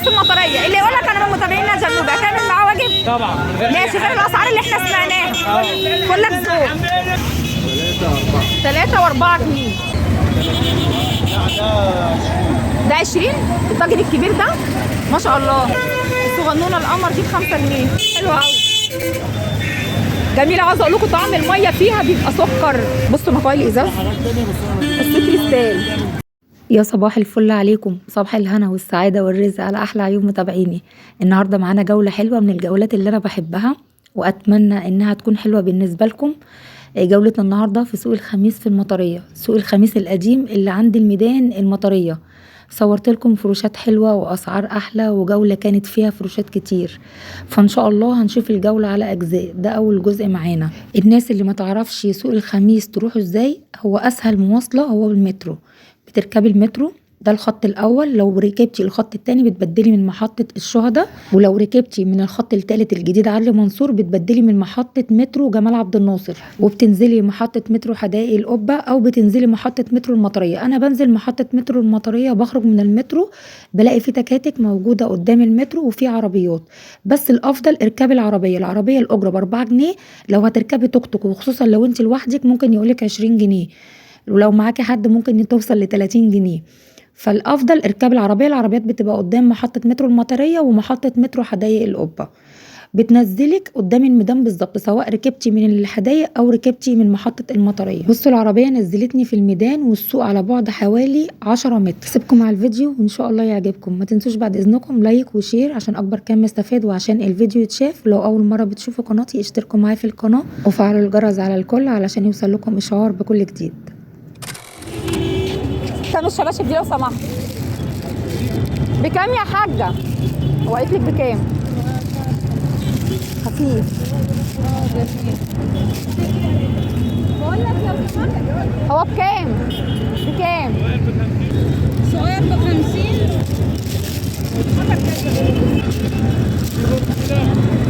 في المطريه، اللي يقول لك انا من متابعينا جنوب هتعمل معاه واجب؟ طبعا ماشي، غير الاسعار اللي احنا سمعناها. كلك ذوق. 3 و4 جنيه. ده 20 الطاجن الكبير ده ما شاء الله. الصغنونه القمر دي ب5 جنيه. حلوه قوي جميله. عاوزه اقول لكم طعم الميه فيها بيبقى سكر. بصوا مفايل الازاز بس كريستال. يا صباح الفل عليكم، صباح الهنا والسعادة والرزق على أحلى عيون متابعيني. النهاردة معانا جولة حلوة من الجولات اللي أنا بحبها وأتمنى إنها تكون حلوة بالنسبة لكم. جولتنا النهاردة في سوق الخميس في المطرية، سوق الخميس القديم اللي عند الميدان المطرية. صورت لكم فروشات حلوة وأسعار أحلى، وجولة كانت فيها فروشات كتير، فإن شاء الله هنشوف الجولة على أجزاء. ده أول جزء معانا. الناس اللي ما تعرفش سوق الخميس تروحوا إزاي، هو أسهل مواصلة هو بالمترو. بتركبي المترو، ده الخط الاول. لو ركبتي الخط التاني بتبدلي من محطة الشهداء، ولو ركبتي من الخط التالت الجديد علي منصور بتبدلي من محطة مترو جمال عبد الناصر، وبتنزلي محطة مترو حدائق القبة، او بتنزلي محطة مترو المطرية. انا بنزل محطة مترو المطرية، بخرج من المترو بلاقي في تكاتك موجودة قدام المترو وفي عربيات، بس الافضل اركبي العربية الاجرة ب4 جنيه. لو هتركبي توك توك وخصوصا لو انت لوحدك ممكن يقولك 20 جنيه، ولو معاكي حد ممكن توصل ل30 جنيه. فالافضل اركب العربيات بتبقى قدام محطه مترو المطريه ومحطه مترو حدائق القبه، بتنزلك قدام الميدان بالظبط، سواء ركبتي من الحدائق او ركبتي من محطه المطريه. بصوا العربيه نزلتني في الميدان، والسوق على بعد حوالي 10 متر. سيبكم على الفيديو وان شاء الله يعجبكم. ما تنسوش بعد اذنكم لايك وشير عشان اكبر كم يستفاد، وعشان الفيديو يتشاف. لو اول مره بتشوفوا قناتي اشتركوا معايا في القناه وفعلوا الجرس على الكل علشان يوصل لكم اشعار بكل جديد. كام الشباشب دي لو سمحت؟ بكام يا حاجة؟ هو قالت لك بكام؟ خفيف. بقول لك لو سمحت هو بكام؟ بكام؟ صغير ب50.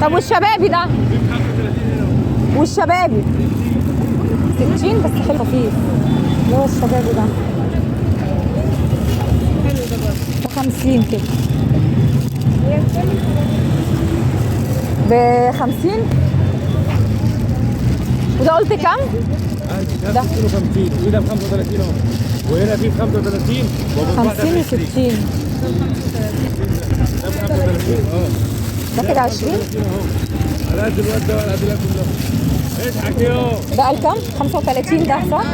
طب والشبابي ده؟ والشبابي 60 بس حلو خفيف. اللي هو الشبابي ده 50 كده. ب50. وده قلت كام؟ ده 50 وده ب35 اهو، وهنا في 35 50 و60. ده ب35 ده كده 20 على قد الواد ده ولا قد الواد ده. اضحك يا ده قال كام؟ 35 ده صح؟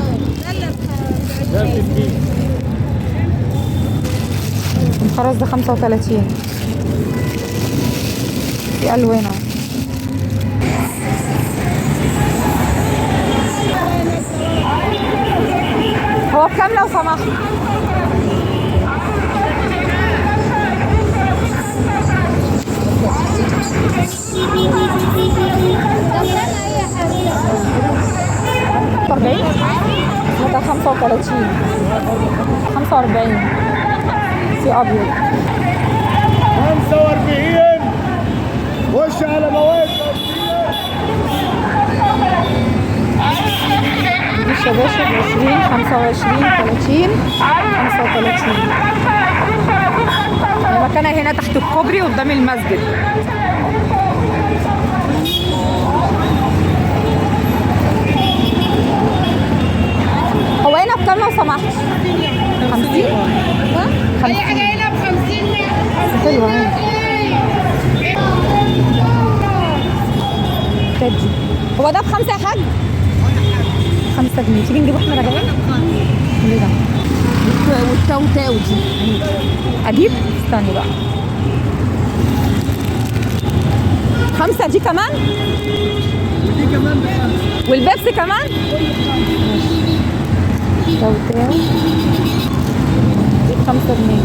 ده ب 60. خلاص ده 35. في الوان اهو. هو بكام لو سمحت؟ ده 35 45 في ابيض 45. خش على مواد دي شباشب 20 25 30 35. المكانة هنا تحت الكوبري قدام المسجد. هو هنا بكام لو سمحت؟ 50؟ اي حاجه هنا ب50. حلوة تدي. هو ده ب5 يا حاج؟ 5 جنيه. تيجي نجيبه احنا راجعين؟ ليه ده؟ والتاو دي اجيب؟ استني بقى. 5 دي كمان؟ ودي كمان ب5. والبيبسي كمان؟ تاو دي 5 جنيه.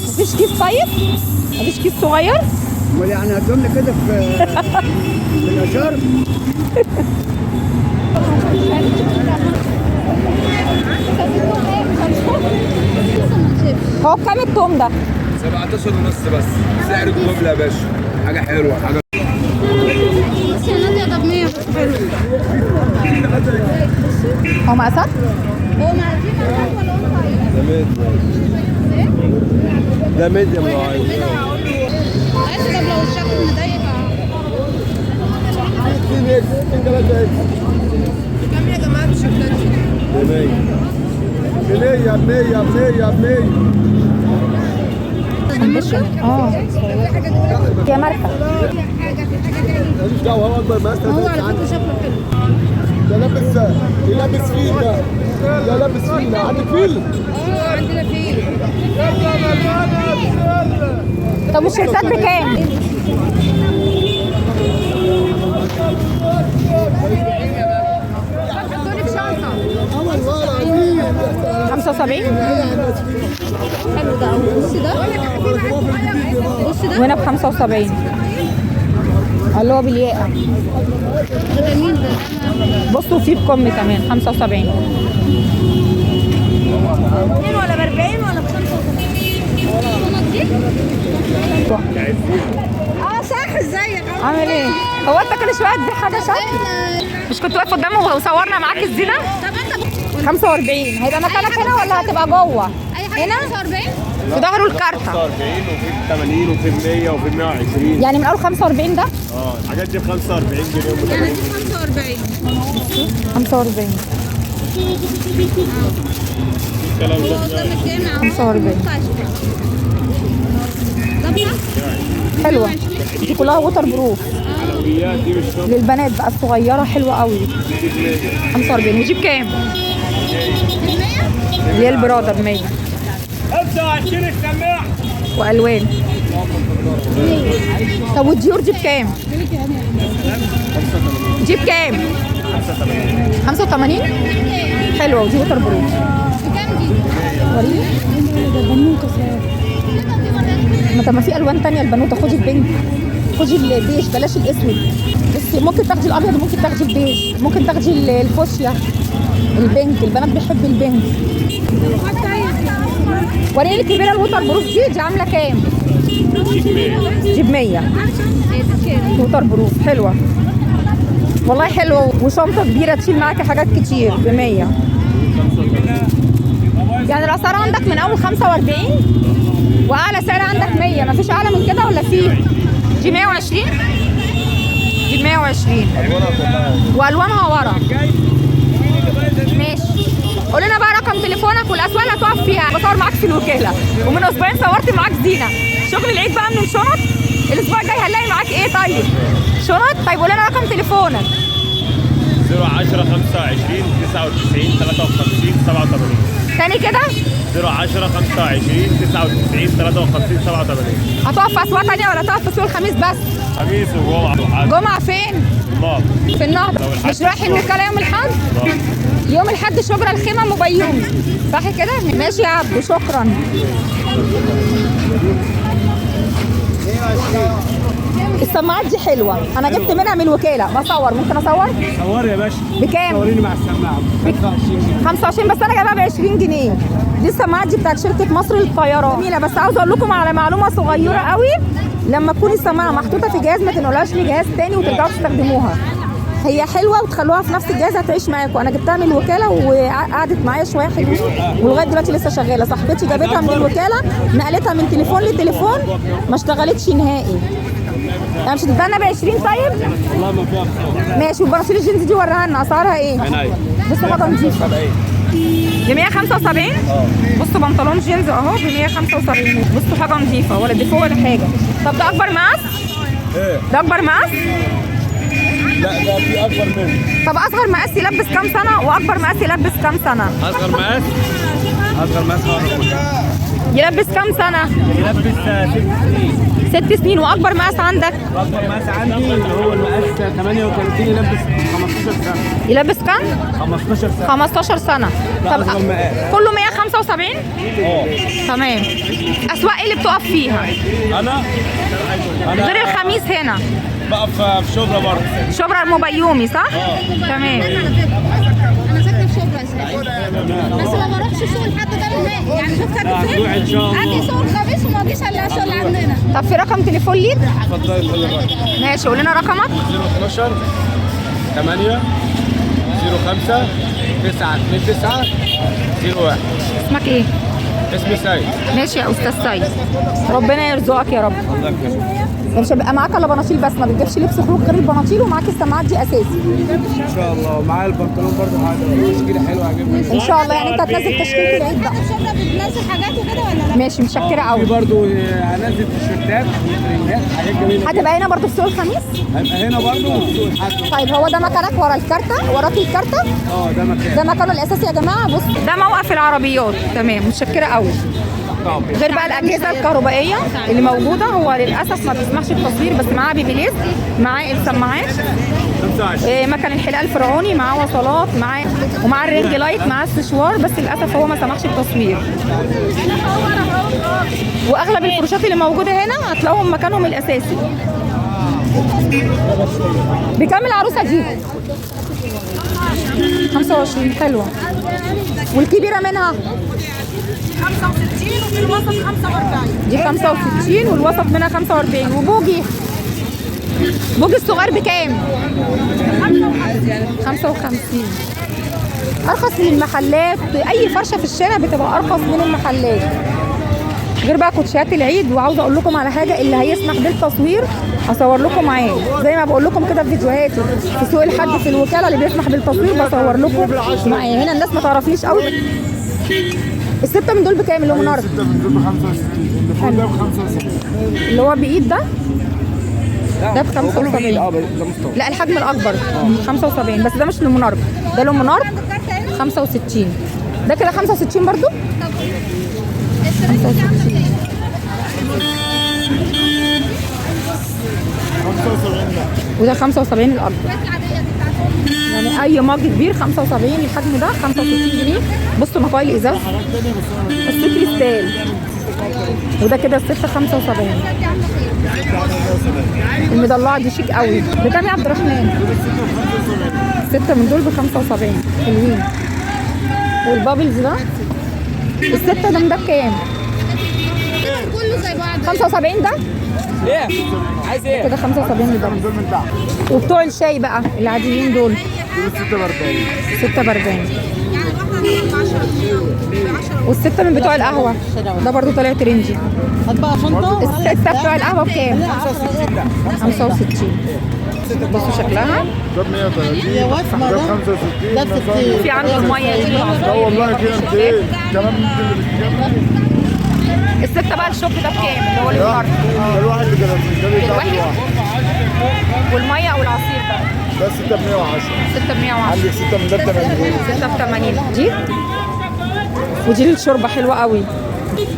مفيش كيس طيب؟ مفيش كيس صغير؟ امال يعني هتقوم كده في الاشار؟ هو بكام التوم ده؟ 17 ونص بس، سعر الجمله يا باشا، حاجه حلوه حاجه. بس يا نادية ده ب100 بس حلو. هو مقاسات؟ هو معرفين مقاسات ولا هم عايزين؟ ده ميديم لو عايز. عايز طب لو الشكل مضيق كام يا جماعة الشكلات دي؟ يا ماركه. ماليش دعوه هو اكبر مقاس هو على فكرة شكله حلو. ده لابس فيل ده لابس فيل عندك فيل؟ عندنا فيل. طب والشيرتات بكام؟ حطولي في شنطة. 75 حلو ده. بص ده. بص ده. وهنا ب 75 اللي هو بالياقه. ده جميل ده. بصوا في بكم كمان 75 ولا ب 40 ولا ب 85. صح ازيك؟ عامل ايه؟ هو انت كل شويه تبيع حاجه شكل؟ مش كنت واقف قدامه وصورنا معاك الزينه؟ طب انت 45 هيبقى مكانك هنا ولا هتبقى جوه؟ اي حاجة هنا 45؟ في ظهره الكارته 45 وفي 80 وفي 100 وفي 120. يعني من اول 45 ده؟ الحاجات دي ب 45 جنيه يعني دي 45. 45 الكلام هو ده قدامك كام اهو؟ 45 ده حلوه دي كلها ووتر بروف حلويات دي مش شرط. للبنات بقى الصغيره حلوه قوي 45 وجيب كام؟ اللي هي البرادر 100 25 السماعه والوان. طب والديور دي بكام؟ دي بكام؟ 85 حلوه ودي ووتر بروف. بكام دي؟ وريني ما في الوان تانية البنوته. خدي البينك خدي البيج بلاش الاسود. بس ممكن تاخدي الابيض وممكن تاخدي البيج ممكن تاخدي الفوشيا البينك. البنات بيحبوا البينك. وريني لي الكبيره الووتر بروف دي عامله كام؟ دي ب 100 ووتر بروف حلوه والله حلوه وشنطه كبيره تشيل معاكي حاجات كتير ب 100. يعني الاسعار عندك من اول 45 واعلى سعر عندك 100. مفيش اعلى من كده ولا في؟ دي 120 دي 120 والوانها ورا. ماشي قول لنا بقى رقم تليفونك والاسواق اللي هتقف فيها. بصور معاك في الوكاله ومن اسبوعين صورت معاك زينه. شغل العيد بقى من الشنط. الاسبوع الجاي هنلاقي معاك ايه طيب؟ شنط. طيب قول لنا رقم تليفونك. 010 25 99 53 87. تاني كده 010 25 99 53 87. هتقف في اسواق تانيه ولا تقف في سوق الخميس بس؟ خميس وجمعه وحد. جمعه فين؟ الله. في النهضه. مش رايحين الوكاله يوم الاحد؟ يوم الاحد شبرا الخيمه مبيومي صح كده؟ ماشي يا عبدو شكرا. السماعات دي حلوه انا جبت منها من الوكاله. بصور ممكن اصور؟ صور يا باشا. بكام؟ صوريني مع السماعه 25 بس انا جايبها ب 20 جنيه. دي السماعات دي بتاعت شركه مصر للطيران جميله. بس عاوزه اقول لكم على معلومه صغيره قوي. لما تكون السماعه محطوطه في جهاز ما تنقلوهاش لجهاز تاني وترجعوا تستخدموها. هي حلوه وتخلوها في نفس الجهاز هتعيش معاكم. انا جبتها من الوكاله وقعدت معايا شويه حلوين ولغايه دلوقتي لسه شغاله. صاحبتي جابتها من الوكاله نقلتها من تليفون لتليفون ما اشتغلتش نهائي. يعني مش هتدينا ب 20 طيب؟ والله ما فيها بصور. ماشي. وبراسيل الجينز دي وريها لنا اسعارها ايه؟ عينيا. بصوا حاجه نضيفه ب 175. بصوا بنطلون جينز اهو ب 175. بصوا حاجه نضيفه ولا ديفو ولا حاجه. طب ده اكبر مقاس؟ ايه؟ ده اكبر مقاس؟ لا ده في اكبر منه. طب اصغر مقاس يلبس كام سنه واكبر مقاس يلبس كام سنه؟ اصغر مقاس يلبس كام سنه؟ يلبس 6 سنين. واكبر مقاس عندك؟ اكبر مقاس عندي اللي هو المقاس 38 يلبس 15 سنه. يلبس كام؟ 15 سنه. 15 سنه. طب أصغر مقاس. كله 175؟ تمام. اسواق ايه اللي بتقف فيها؟ انا غير الخميس هنا بقف في شبرا برضه. شبرا المبيومي صح؟ تمام. انا ساكنه في شبرا اساسا بس ما بروحش سوق الحد ده نهائي. يعني شوف ساكن فين؟ هتروح إن شاء الله. اجي سوق الخميس وما اجيش الا السوق اللي عندنا. طب في رقم تليفون ليك؟ اتفضلي. ماشي قول لنا رقمك. 012 8 05 929 01. اسمك ايه؟ اسمي سيد. ماشي يا استاذ سيد، ربنا يرزقك يا رب. الله يكرمك. مش هيبقى معاك الا بناطيل بس، ما بتجيبش لبس خروج غير البناطيل، ومعاك السماعات دي اساسي ان شاء الله. ومعايا البنطلون برضه حاجه تشكيله حلوه عجبني. ان شاء الله. يعني انت هتنزل تشكيله العيد بقى؟ شبرا بتنزل حاجات وكده ولا لا؟ ماشي، متشكره قوي. برضه هنزل تيشيرتات وترنجات حاجات جميله. هتبقى هنا برضو في سوق الخميس؟ هيبقى هنا برضه وفي سوق الحسن. طيب هو ده مكانك ورا الكارته؟ وراكي الكارته؟ ده مكان. ده مكانه الاساسي يا جماعه. بص ده موقف العربيات. تمام، متشكره قوي. غير بقى الاجهزه الكهربائيه اللي موجوده، هو للاسف ما بيسمحش التصوير، بس معاه بيبليس، معاه السماعات، مكن الحلاقه الفرعوني، معاه وصلات، معاه ومعاه الرينج لايت، معاه السشوار، بس للاسف هو ما سمحش التصوير. واغلب الفروشات اللي موجوده هنا هتلاقوهم مكانهم الاساسي. بكام العروسه دي؟ 25. حلوه. والكبيره منها 65 وفي الوسط 45. دي 65 والوسط منها 45. وبوجي الصغير بكام؟ 55. ارخص من المحلات. اي فرشه في الشارع بتبقى ارخص من المحلات. غير بقى كوتشيات العيد. وعاوزه اقول لكم على حاجه، اللي هيسمح بالتصوير هصور لكم معاه، زي ما بقول لكم كده في فيديوهاتي في سوق الحد في الوكاله اللي بيسمح بالتصوير بصور لكم معاه. هنا الناس ما تعرفنيش قوي. الستة من دول بكام اللي هو منار؟ 6 من دول ب 65. اللي فوق ده ب 75. اللي هو بايد ده ب 75. ده مستوى. لا الحجم الاكبر 75، بس ده مش لمونارك، ده لمونارك 65. ده كده 65 برضو. 65 وده 75 الاكبر. يعني اي مج كبير 75. الحجم ده 65 جنيه. بصوا مقايل ازاز، الست كريستال. وده كده الست 75. المضلعه دي شيك قوي. بكام يا عبد الرحمن؟ 6 من دول ب 75. حلوين. والبابلز ده الستة ده بكام؟ كله زي بعض. 75 ده؟ ايه؟ عايز ايه؟ كده 75 ده. دول من تحت. وبتوع الشاي بقى العاديين دول دول 6 ب 40. 6 ب 40. يعني الواحده ب 10. والستة من بتوع القهوة ده برضو طلع ترنجي. هتبقى شنطة. الستة بتوع القهوة بكام؟ 65. بصوا شكلها. ده ب 130. يا واسمة ده ده. ب 65. ده 60. في عنده المية دي لا بالعصاير. والله كده 200. كمان من اللي بتجيب. الستة بقى الشوك ده بكام؟ اللي هو ده الفرد. ده الواحد ب 30. ده بيتعب الواحد؟ الواحد. والمية او العصير ده ده 6 ب 110. 6 ب 110. عندك 6 من ده ب 80. 6 ب 80. دي ودي للشوربة حلوة قوي.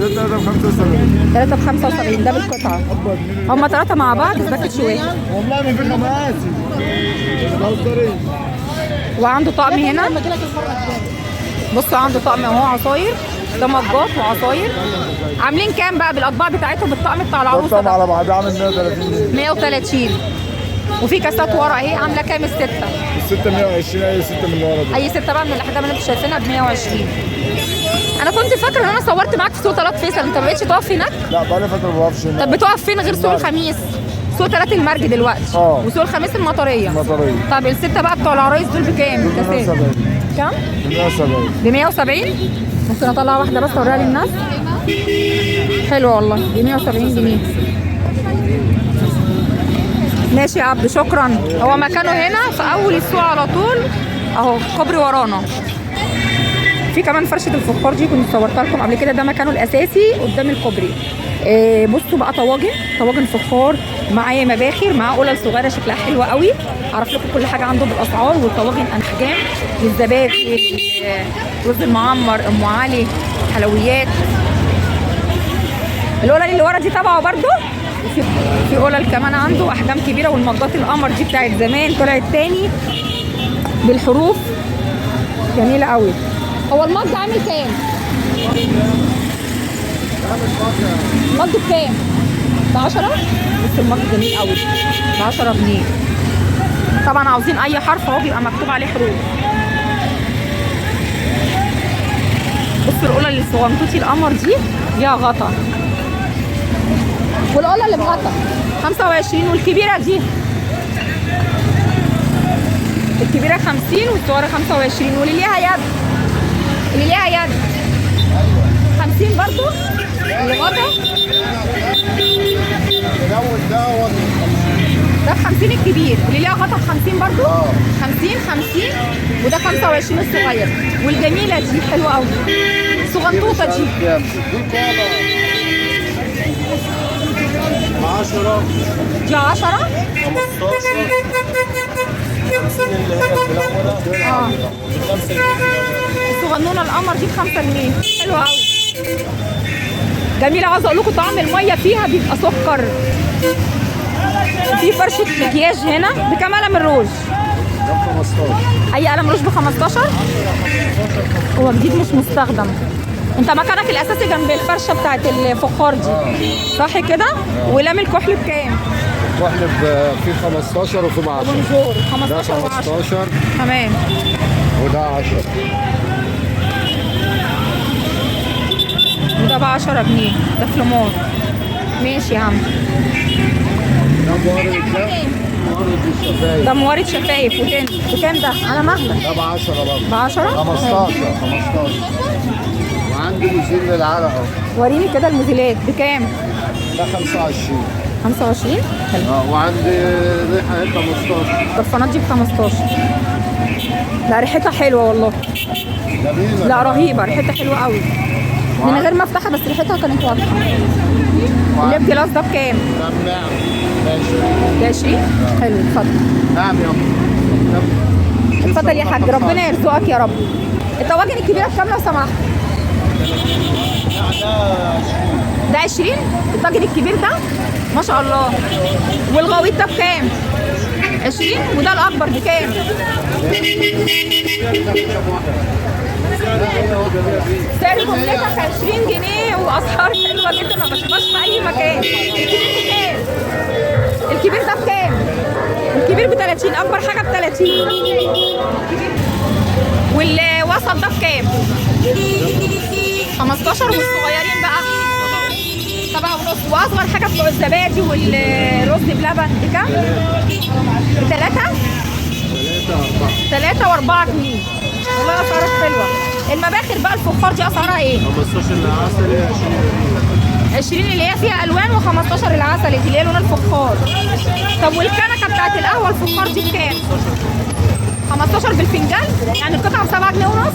ده 3 ب 75. 3 ب 75 ده بالقطعة. هما 3 مع بعض في باكت واحد. والله ما في مقاسي. بهزرين. وعنده طقم هنا. لما اجيلك المرة الجاية. بصوا عنده طقم اهو عصاير. ده مجات وعصاير. عاملين كام بقى بالاطباق بتاعتهم بالطقم بتاع العروسه طبعا ده؟ على بعضها عامل 130 جنيه. 130. وفي كاسات ورا اهي عامله كام السته؟ الستة 120. اي 6 من اللي ورا دي. اي سته بقى من الاحجام اللي انتوا شايفينها ب 120. انا كنت فاكره ان انا صورت معاك في سوق طلعت فيصل. انت ما بقتش تقف هناك؟ لا بقالي فترة ما بقفش هنا. طب بتقف فين غير سوق الخميس؟ سوق تلات المرج دلوقتي. وسوق الخميس المطريه. المطرية. طب السته بقى بتوع العرايس دول بكام؟ دول كاسات 170. كام؟ 170. ب 170. ممكن اطلع واحده بس اوريها للناس. حلوه والله ب 170 جنيه. ماشي يا عبد، شكرا. هو مكانه هنا في اول السوق على طول اهو، كوبري ورانا. في كمان فرشه الفخار دي كنت صورتها لكم قبل كده، ده مكانه الاساسي قدام الكوبري. بصوا بقى طواجن فخار، معاه مباخر، معاه قلل صغيره شكلها حلوه قوي. اعرف لكم كل حاجه عنده بالاسعار. والطواجن احجام للزبادي، رز المعمر، ام علي، حلويات. القلل اللي ورا دي تبعه برده. في قلل كمان عنده احجام كبيره. والمجات القمر دي بتاعت زمان طلعت تاني بالحروف جميله قوي. هو المج عامل كام؟ المج بكام؟ ب 10؟ بص المج جميل قوي ب 10 جنيه. طبعا عاوزين اي حرف اهو بيبقى مكتوب عليه حروف. بصوا القلل الصغنطوطي القمر دي ليها غطا. والقلة اللي بغطا 25. والكبيرة دي الكبيرة 50 والصغيره 25 واللي ليها يد. اللي ليها يد 50 برضو الغطا ده ب 50 الكبير واللي ليها غطا ب 50 برضو 50 وده 25 الصغير. والجميله دي حلوه قوي الصغنطوطه دي 10 دي 10 الصغنونه القمر دي ب 5 جنيه حلوه قوي جميله. عاوزه اقول لكم طعم الميه فيها بيبقى سكر. في فرشه مكياج هنا بكام قلم الروج؟ ب 15. اي قلم روج ب 15. هو جديد مش مستخدم. انت مكانك الاساسي جنب الفرشه بتاعت الفخار دي صح كده؟ ولام الكحل بكام؟ واحنا في 15 وفي 10. بونجور ده 15 و10 15 تمام. وده 10. وده ب 10 جنيه ده فلومور. ماشي يا عم. ده موارد الشفايف. ده موارد شفايف وكام ده؟ على مهلك ده ب 10 برضه. ب 10 15. وعندي مزيل للعرق اهو. وريني كده الموديلات بكام؟ ده 25. 25 حلو. وعندي ريحه 15. البرفانات دي ب 15. لا ريحتها حلوه والله. جميله. لا رهيبه ريحتها حلوه قوي من غير ما افتحها بس ريحتها كانت واضحه. الليب جلاس ده بكام؟ ده ماشي. ده 20 حلو اتفضل. نعم يا اتفضل يا حاج ربنا يرزقك يا رب. الطواجن الكبيره بكام لو سمحت؟ ده 20 الطاجن الكبير ده ما شاء الله. والغويط ده بكام؟ 20 وده الاكبر بكام؟ سعر جملتك 20 جنيه واسعار حلوه جدا ما بشوفهاش في اي مكان. الكبير بكام؟ الكبير ده بكام؟ الكبير ب 30 اكبر حاجه ب 30 والوسط ده بكام؟ 15 والصغيرين بقى 7 ونص واصغر حاجه بتوع الزبادي والرز بلبن بكام؟ ب 3 و4 جنيه والله اسعارها حلوه. المباخر بقى الفخار دي اسعارها ايه؟ 15 العسل 20 اللي هي فيها الوان و15 العسل اللي هي لون الفخار. طب والكنكه بتاعت القهوه الفخار دي بكام؟ 15 بالفنجان يعني القطعه ب 7 جنيه ونص.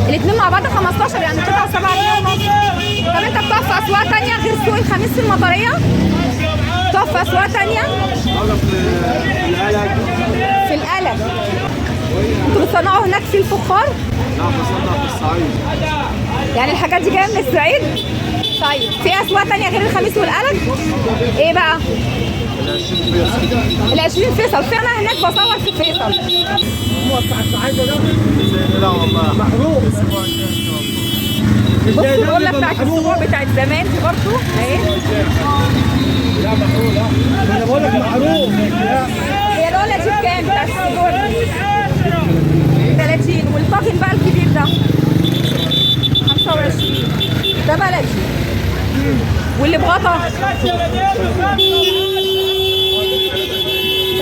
الاثنين مع بعض 15 يعني القطعه ب 7 جنيه ونص. طب انت بتقف في اسواق ثانيه غير سوق الخميس في المطريه؟ بتقف في اسواق ثانيه؟ في القلب. انتوا بتصنعوا هناك في الفخار؟ لا بصنع في الصعيد. يعني الحاجات دي جايه من الصعيد؟ طيب في اسواق ثانيه غير الخميس والقلب؟ ايه بقى؟ ال 20 فيصل. فانا هناك بصور في فيصل. لا والله محروق. بص الرولة بتاعت الاسبوع بتاعت زمان دي برضه اهي. لا محروق لا انا بقول لك محروق. هي الرولة دي بكام بتاعت الاسبوع دي؟ 30 والطاجن بقى الكبير ده 25 ده بلدي. واللي بغطا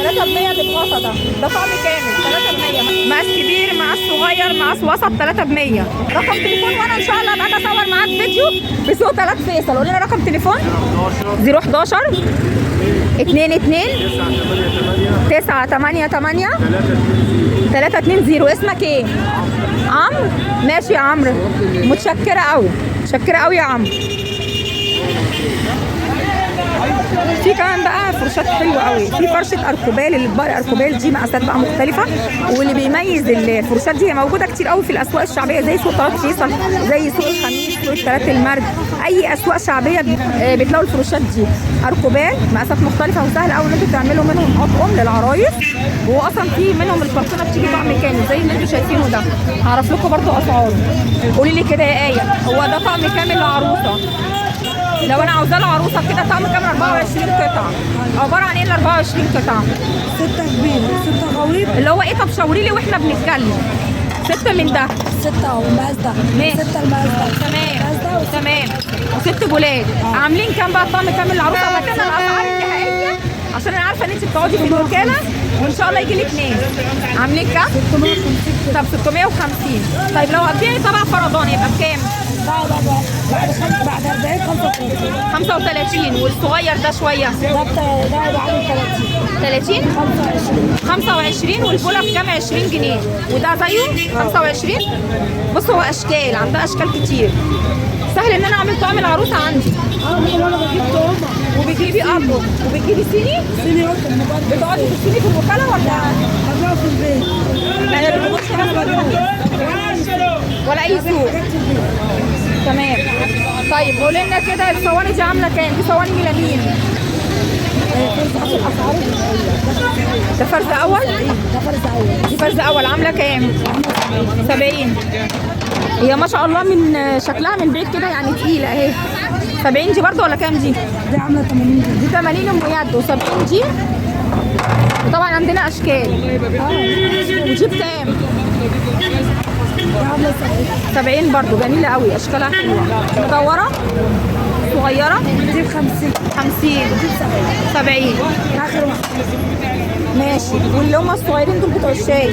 3 ب 100 اللي بغطا ده طعم كامل 3 ب 100 مقاس كبير مقاس صغير مقاس وسط 3 ب 100. رقم تليفون وانا ان شاء الله ابقى اصور معاك فيديو في سوق 3 فيصل. قول لنا رقم تليفون 011 22 988 320. اسمك ايه؟ عمرو. ماشي يا عمرو متشكره قوي متشكره قوي يا عمرو. في كمان بقى فرشات حلوه قوي. في فرشه اركوبال الاطباق الاركوبال دي مقاسات بقى مختلفه. واللي بيميز الفرشات دي هي موجوده كتير قوي في الاسواق الشعبيه زي سوق 3 فيصل زي سوق الخميس سوق الثلاث المرج. اي اسواق شعبيه بتلاقوا الفرشات دي اركوبال مقاسات مختلفه وسهل قوي ان انتوا تعملوا منهم اطقم للعرايس. وهو اصلا في منهم الكرتونه بتيجي طقم كامل زي اللي انتوا شايفينه ده. هعرف لكم برده اسعاره. قولي لي كده يا ايه هو ده طقم كامل لعروسه؟ لو انا عاوزاه لعروسه كده طقم كامل 24 قطعه. عباره عن ايه ال 24 قطعه؟ 6 كبير 6 غويط اللي هو ايه؟ طب شاوري لي واحنا بنتكلم. 6 من ده 6 والمقاس ده ماشي 6 المقاس ده تمام و6 بولاد. عاملين كام بقى الطقم كامل للعروسه؟ مكان الاسعار النهائيه عشان انا عارفه ان انت بتقعدي في الوكاله وان شاء الله يجي لك ناس. عاملين كام؟ 650. طب 650. طيب لو هتبيعي طبق فردان يبقى بكام؟ بعد 40 35. 35. والصغير ده شويه ده عامل 30. 30 25 والبوله بكام؟ 20 جنيه. وده زيه 25. بص هو اشكال، عندها اشكال كتير. سهل ان انا اعمل طعم العروسه عندي. انا بجيب تومه. وبتجيبي ابو وبتجيبي صيني؟ صيني قطن برضه. بتقعدي في الصيني في الوكاله ولا؟ هبيعه في البيت. لا ما بتقعدش هنا في البيت. ولا اي سوق. تمام. طيب قولي لنا كده الصواني دي عامله كام؟ دي صواني ميلامين. ده فرز اول؟ ده فرز اول. دي فرز اول عامله كام؟ 70. هي ما شاء الله من شكلها من بعيد كده يعني تقيله اهي. 70 دي برضه ولا كام دي؟ دي عامله 80 جنيه. دي 80 ام يد و70 دي. وطبعا عندنا اشكال. ودي بكام؟ دي عامله 70 برضه جميله قوي، اشكالها حلوه. مدوره صغيره دي ب 50. 50. 70. اخر واحده. ماشي. واللي هم الصغيرين دول بتوع الشاي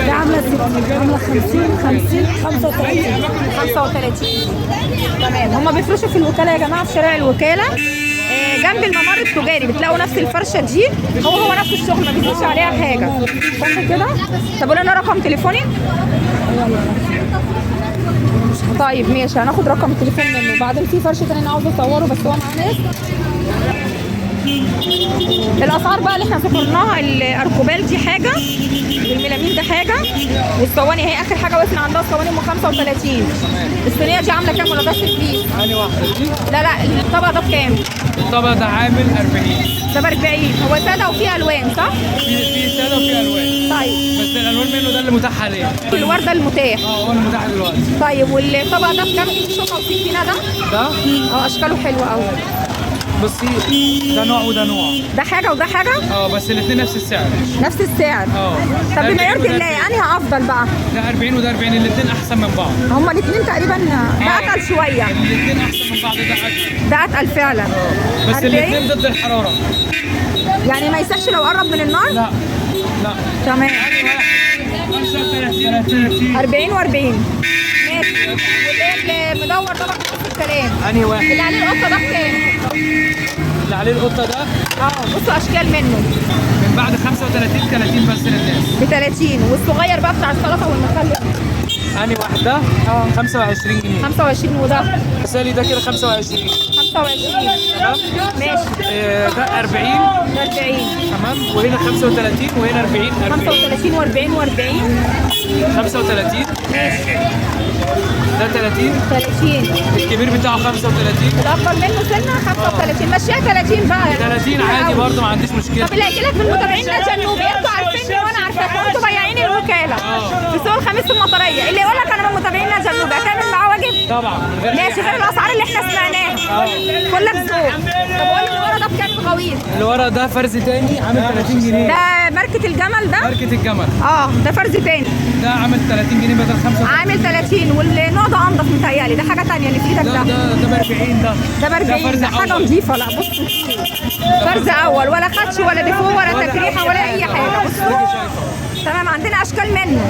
دي عامله 60. عامله 50 50 35. 35. تمام. هم بيفرشوا في الوكاله يا جماعه، في شارع الوكاله جنب الممر التجاري بتلاقوا نفس الفرشه دي، هو نفس الشغل ما بيزيدش عليها حاجه. صح كده؟ طب قولي لنا رقم تليفوني. طيب ماشي، هناخد رقم التليفون منه. بعدين في فرشه تاني انا عاوزه اصوره بس هو معاه ناس. الاسعار بقى اللي احنا ذكرناها، الاركوبال دي حاجه، والميلامين ده حاجه، والصواني هي اخر حاجه وقفنا عندها الصواني ام 35. الصينيه دي عامله كام ولا ده 60؟ أنهي واحدة دي؟ لا الطبق ده بكام؟ الطبق ده عامل 40. ده ب 40. هو ساده وفيه الوان صح؟ في سادة وفي ألوان. طيب بس الألوان منه ده اللي متاح حاليا. الورده المتاح. هو اللي متاح دلوقتي. طيب والطبق ده بكام؟ في شوكه وسكينه ده؟ ده اشكاله حلوه قوي. بصي ده نوع وده نوع. ده حاجه وده حاجه؟ بس الاثنين نفس السعر. نفس السعر. طب ده بما 40 يرضي وده الله 40. انهي افضل بقى؟ ده 40 وده 40، الاثنين احسن من بعض. هما الاثنين تقريبا ده اتقل شويه. الاثنين احسن من بعض، ده اتقل. ده اتقل فعلا. بس 40. الاثنين ضد الحراره. يعني ما يسخش لو قرب من النار؟ لا تمام. 35 40 و40. ماشي. واللي المدور ده بقى نفس الكلام. انهي واحد؟ اللي عليه القطه ده بكام؟ اللي عليه القطه ده بصوا اشكال منه. من بعد 35 30 بس للناس. ب 30. والصغير بقى بتاع السلطه والمخلل. انهي واحد ده؟ 25 جنيه. 25. وده مثالي ده كده 25. 25. تمام؟ ماشي. ده 40. ده 40. تمام. وهنا 35 وهنا 40. 35 و40 و40. 35. ماشي. ده 30. 30. الكبير بتاعه 35. الاكبر منه سنه 35. مشيها 30 بقى يعني. 30 عادي برضه، ما عنديش مشكله. طب اللي هيجي لك من متابعينا جنوبي، انتوا عارفيني وانا عارفاكم، انتوا بياعين الوكاله في سوق الخميس في المطريه. اللي يقول لك انا من متابعينا جنوبي هتعمل معاه واجب؟ طبعا من غير ماشي. غير الاسعار اللي احنا سمعناها كلك ذوق. طب قول لي اللي ورا ده بكام الغويط؟ اللي ورا ده فرز تاني عامل 30 جنيه. ده ماركه الجمل ده؟ ماركة الجمل. ده فرز تاني ده عامل 30 جنيه بدل 5. عامل 30. والنوع ده انضف متهيألي، ده حاجه ثانيه اللي في ايدك ده ده. ب 40. ده ب 40. ده حاجه نظيفه. لا بص فرز اول، ولا خدش ولا ديفو ولا تجريحه ولا اي حاجه. بصوا تمام. عندنا اشكال منه.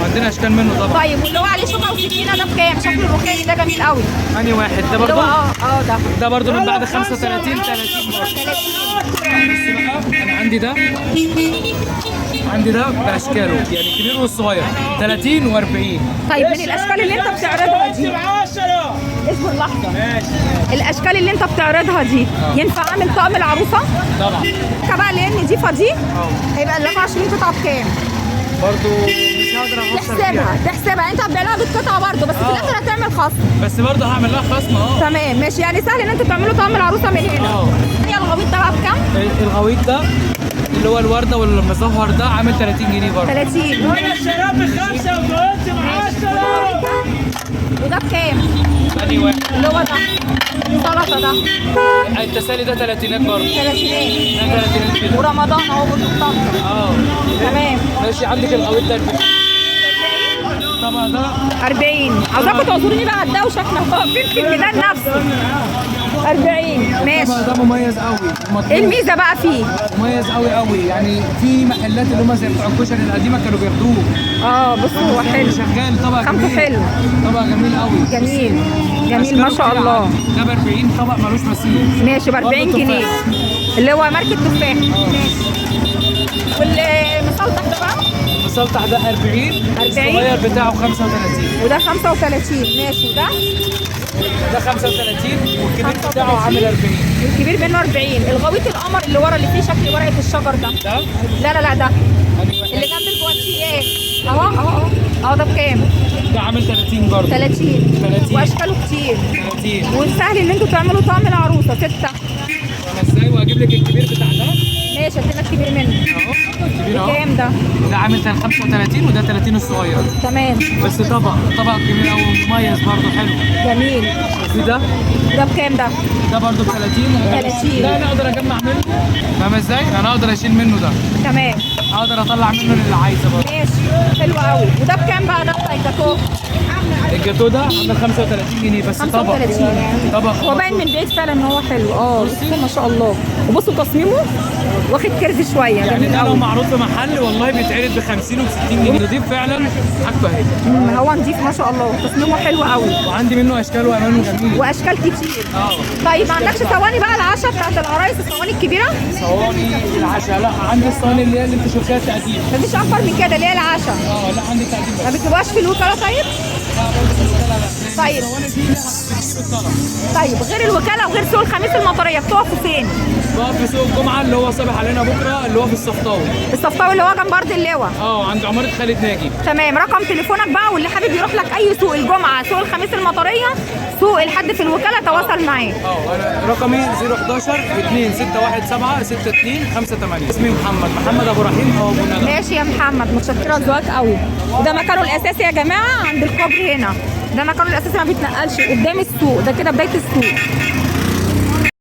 عندنا اشكال منه طبعا. طيب واللي هو عليه شوكه وسكينه ده بكام؟ شكله الرخامي ده جميل قوي. انهي واحد ده اللي برضه؟ هو ده برضه من بعد 35 30 برضه. بس بقى انا عندي ده باشكاله، يعني الكبير والصغير 30 و40. طيب من الاشكال اللي انت بتعرضها دي، اصبر لحظه. الاشكال اللي انت بتعرضها دي ينفع اعمل طقم العروسه؟ طبعا. بقى اللي هي النضيفه دي هيبقى ال 24 قطعه بكام؟ برضه مش هقدر افسر فيها. تحسبها انت هتبيع لها بالقطعه برضه، بس في الاخر هتعمل خصم. بس برضه هعمل لها خصم. تمام ماشي. يعني سهل ان انتوا تعملوا طقم العروسه من هنا. هي الغويط ده بقى بكام؟ الغويط ده اللي هو الورده والمزهر ده عامل 30 جنيه برضه. 30. وانا الشراب ب5 وجوزت ب 10. وده بكام؟ انهي واحد؟ اللي هو ده السلطه ده. التسالي ده 30 برضه. 30. ده 30 كده. ورمضان اهو بالطبخ. تمام. تمام. ماشي. عندك الغويط ده 40. الطبق ده 40. عاوزاكم تعذروني بقى على الدوشه، احنا واقفين في الميدان نفسه. 40 ماشي. الطبق ده مميز قوي. ايه الميزه بقى فيه؟ مميز قوي يعني في محلات اللي هم زي بتوع الكشري القديمه كانوا بياخدوه. بصوا هو حلو شغال طبق خامته جميل. حلو. طبق جميل قوي. جميل جميل أشكاله ما شاء كتير الله. عندي. ده ب 40 طبق ملوش مثيل. ماشي ب 40 برضه جنيه تفاح. اللي هو ماركه تفاح. ماشي. والمسلطح ده بقى المسلطح ده 40. الصغير بتاعه 35. وده 35 ماشي. وده ده 35 والكبير بتاعه عامل 40. الكبير منه 40. الغويط القمر اللي ورا اللي فيه شكل ورقه الشجر ده. ده لا ده أنهي واحد؟ اللي جنب الجوانتيات اهو ده بكام؟ ده عامل 30 برضه. 30 واشكاله كتير 30. وسهل ان انتوا تعملوا طعم العروسه 6. انا ازاي وهجيب لك الكبير بتاع ده ماشي هدينا الكبير منه. اهو الكبير اهو. بكام ده؟ ده عامل 35 وده 30 الصغير. تمام بس طبق كبير قوي مميز برضه حلو. جميل. في ده بكام ده؟ ده برضه ب 30. 30. ده انا اقدر اجمع منه. فاهم ازاي؟ انا اقدر اشيل منه ده. تمام اقدر اطلع منه اللي عايزه برضه. ماشي حلو قوي. وده بكام بقى ده بتاع الجاتوه؟ الجاتو ده عامل 35 جنيه بس طبق. 35. هو باين من بعيد فعلا ان هو حلو. بصوا ما شاء الله. وبصوا تصميمه واخد كيرف شويه. يعني جميل ده لو قوي. معروض في محل والله بيتعرض ب 50 وب 60 جنيه. نضيف فعلا حاجته اهي. هو نضيف ما شاء الله وتصميمه حلو قوي وعندي منه اشكال والوان جميل. واشكال كتير. طيب ما عندكش صواني بقى العشاء بتاعت العرايس الصواني الكبيره؟ صواني العشاء لا عندي الصواني اللي انت شفتها التقديم. مفيش اكتر من كده اللي هي العشاء. لا عندي تقديم ما بس. بتجيبوهاش في الوكاله طيب؟ طيب طيب غير الوكاله وغير سوق الخميس المطريه بتقفوا فين؟ بقف في سوق الجمعه اللي هو صابح علينا بكره اللي هو في الصفطاوي. الصفطاوي اللي هو جنب ارض اللواء. عند عماره خالد ناجي. تمام. رقم تليفونك بقى واللي حابب يروح لك اي سوق الجمعه سوق الخميس المطريه سوق الحد في الوكاله تواصل معاه. انا رقمي 011 2617 6258. اسمي محمد ابو رحيم او ابو ندى. ماشي يا محمد متشكره ذوقك قوي. وده مكانه الاساسي يا جماعه عند الكوبري هنا. ده مكانه الاساسي ما بيتنقلش قدام السوق. ده كده بدايه السوق.